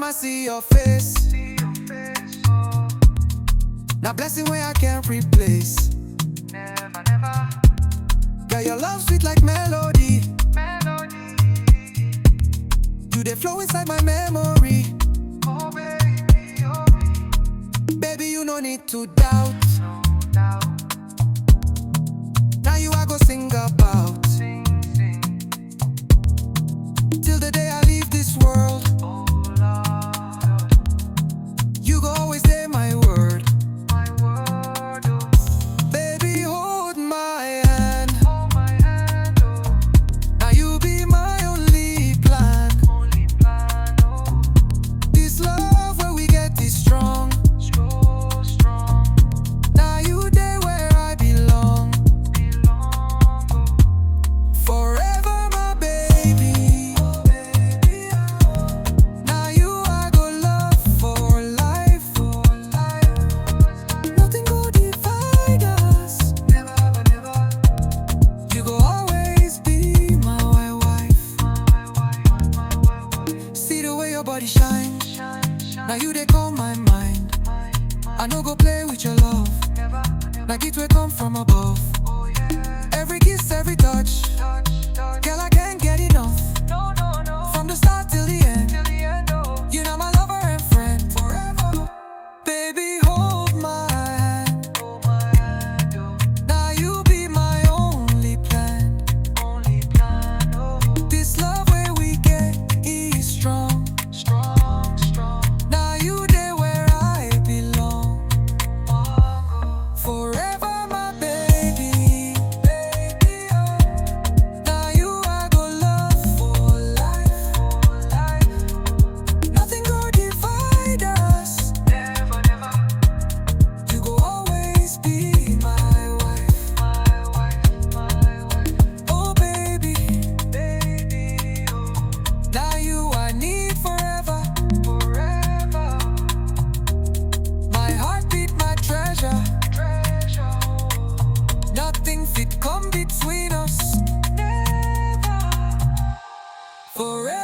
I see your face. Now blessing where I can't replace. Never, never. Girl, your love sweet like melody. You they flow inside my memory. Oh baby, oh baby. Baby, you no need to doubt. No doubt. Now you I go sing about. Sing, sing. Till the day I leave this world. Oh Lord, You go always stay my word. my word, oh. Baby, hold my hand. Hold my hand, oh. Now you be my only plan. Only plan, oh. This love where we get this strong. Strong, strong. Now you there where I belong. Belong, oh. Forever my baby. Oh baby, oh. Now you I go love for life. For life, Nothing go divide us. never, never. You go always be my wife. My wife. See the way your body shine. Shine, shine. Now you they call my mind. I no go play with your love. Never, never. Like it will come from above. Oh yeah. Every kiss, every touch. Touch, touch. Girl, I can't get enough. No, no, no. From the start till the end. Till the end, oh. You know my lover and friend. Forever. Baby, hold my hand. Hold my hand, oh. Now you be my only plan. Only plan, oh. This love where we get is strong. Strong, strong. Now you there where I belong. Oh, Forever my baby. baby, oh. Now you I go love for life. For life. Nothing go divide us. Never, never. You go always be my wife. My wife, my wife. Oh baby, Baby, oh. now you I need forever. Forever. My heartbeat, my treasure. Treasure, oh. Nothing fit come between us. Never. Forever.